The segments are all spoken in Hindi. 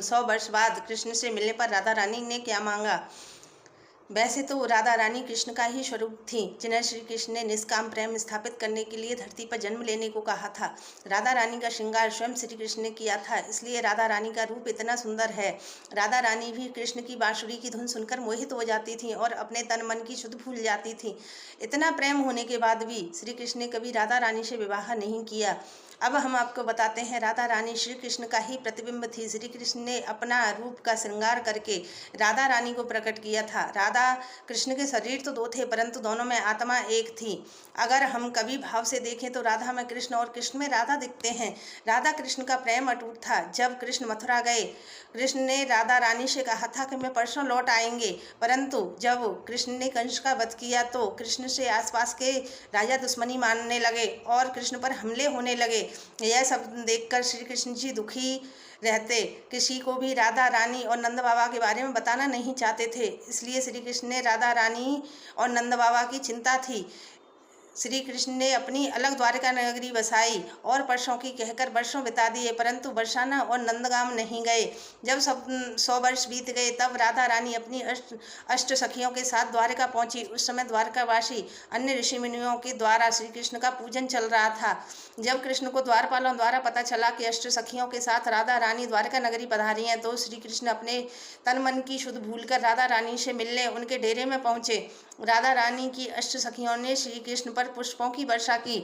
100 वर्ष बाद कृष्ण से मिलने पर राधा रानी ने क्या मांगा। वैसे तो राधा रानी कृष्ण का ही स्वरूप थी, जिन्हें श्री कृष्ण ने निष्काम प्रेम स्थापित करने के लिए धरती पर जन्म लेने को कहा था। राधा रानी का श्रृंगार स्वयं श्री कृष्ण ने किया था, इसलिए राधा रानी का रूप इतना सुंदर है। राधा रानी भी कृष्ण की बांसुरी की धुन सुनकर मोहित हो जाती थी और अपने तन मन की सुध भूल जाती थी। इतना प्रेम होने के बाद भी श्री कृष्ण ने कभी राधा रानी से विवाह नहीं किया। अब हम आपको बताते हैं, राधा रानी श्री कृष्ण का ही प्रतिबिंब थी। श्री कृष्ण ने अपना रूप का श्रृंगार करके राधा रानी को प्रकट किया था। राधा कृष्ण के शरीर तो दो थे, परंतु दोनों में आत्मा एक थी। अगर हम कवि भाव से देखें तो राधा में कृष्ण और कृष्ण में राधा दिखते हैं। राधा कृष्ण का प्रेम अटूट था। जब कृष्ण मथुरा गए, कृष्ण ने राधा रानी से कहा था कि मैं परसों लौट आएंगे, परंतु जब कृष्ण ने कंस का वध किया तो कृष्ण से आसपास के राजा दुश्मनी मानने लगे और कृष्ण पर हमले होने लगे। यह सब देखकर श्री कृष्ण जी दुखी रहते, किसी को भी राधा रानी और नंद बाबा के बारे में बताना नहीं चाहते थे। इसलिए श्री कृष्ण ने राधा रानी और नंद बाबा की चिंता थी। श्री कृष्ण ने अपनी अलग द्वारका नगरी बसाई और परसों की कहकर वर्षों बिता दिए, परंतु बरसाना और नंदगाम नहीं गए। जब 100 वर्ष बीत गए तब राधा रानी अपनी अष्ट सखियों के साथ द्वारका पहुंची। उस समय द्वारकावासी अन्य ऋषि मुनियों के द्वारा श्री कृष्ण का पूजन चल रहा था। जब कृष्ण को द्वारपालों द्वारा पता चला कि अष्ट सखियों के साथ राधा रानी द्वारका नगरी पधारी हैं, तो श्री कृष्ण अपने तन मन की शुद्ध भूलकर राधा रानी से मिलने उनके डेरे में पहुंचे। राधा रानी की अष्ट सखियों ने श्री कृष्ण पर पुष्पों की वर्षा की,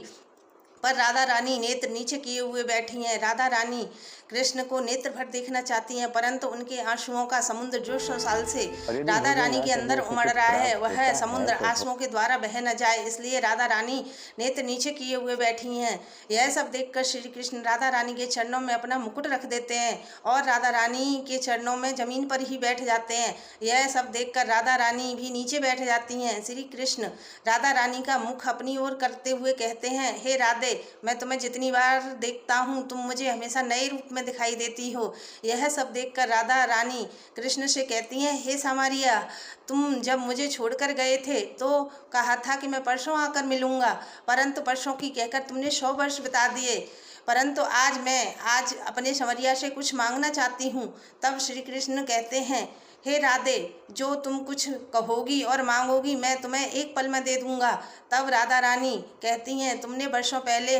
पर राधा रानी नेत्र नीचे किए हुए बैठी हैं। राधा रानी कृष्ण को नेत्र भर देखना चाहती हैं, परंतु उनके आंसुओं का समुद्र जो 100 साल से राधा रानी के अंदर उमड़ रहा है, वह समुद्र आंसुओं के द्वारा बह न जाए, इसलिए राधा रानी नेत्र नीचे किए हुए बैठी हैं। यह सब देखकर श्री कृष्ण राधा रानी के चरणों में अपना मुकुट रख देते हैं और राधा रानी के चरणों में जमीन पर ही बैठ जाते हैं। यह सब देखकर राधा रानी भी नीचे बैठ जाती हैं। श्री कृष्ण राधा रानी का मुख अपनी ओर करते हुए कहते हैं, हे राधे, मैं तुम्हें जितनी बार देखता हूँ तुम मुझे हमेशा नए रूप में दिखाई देती हो। यह सब देखकर राधा रानी कृष्ण से कहती हैं, हे सामरिया, तुम जब मुझे छोड़कर गए थे तो कहा था कि मैं परसों आकर मिलूंगा, परंतु परसों की कहकर तुमने 100 वर्ष बिता दिए, परंतु आज अपने संवरिया से कुछ मांगना चाहती हूँ। तब श्री कृष्ण कहते हैं, हे राधे, जो तुम कुछ कहोगी और मांगोगी मैं तुम्हें एक पल में दे दूंगा। तब राधा रानी कहती हैं, तुमने वर्षों पहले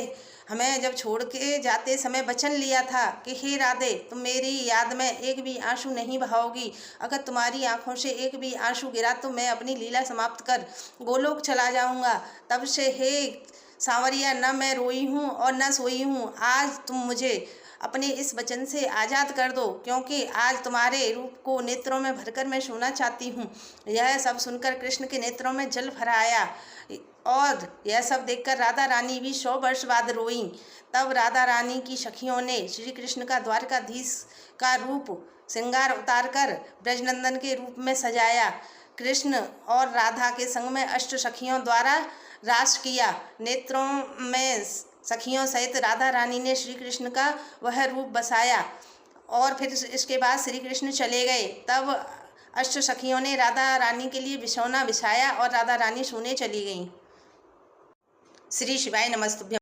हमें जब छोड़ के जाते समय वचन लिया था कि हे राधे, तुम मेरी याद में एक भी आंसू नहीं बहाओगी। अगर तुम्हारी आंखों से एक भी आंसू गिरा तो मैं अपनी लीला समाप्त कर गोलोक चला जाऊंगा। तब से हे सांवरिया, न मैं रोई हूँ और न सोई हूँ। आज तुम मुझे अपने इस वचन से आज़ाद कर दो, क्योंकि आज तुम्हारे रूप को नेत्रों में भरकर मैं सोना चाहती हूँ। यह सब सुनकर कृष्ण के नेत्रों में जल भर आया और यह सब देखकर राधा रानी भी 100 वर्ष बाद रोईं। तब राधा रानी की सखियों ने श्री कृष्ण का द्वारकाधीश का रूप श्रृंगार उतारकर ब्रजनंदन के रूप में सजाया। कृष्ण और राधा के संग में अष्ट सखियों द्वारा रास किया। नेत्रों में सखियों सहित राधा रानी ने श्री कृष्ण का वह रूप बसाया और फिर इसके बाद श्री कृष्ण चले गए। तब अष्ट सखियों ने राधा रानी के लिए बिछौना बिछाया और राधा रानी सोने चली गईं। श्री शिवाय नमस्तुभ्यं।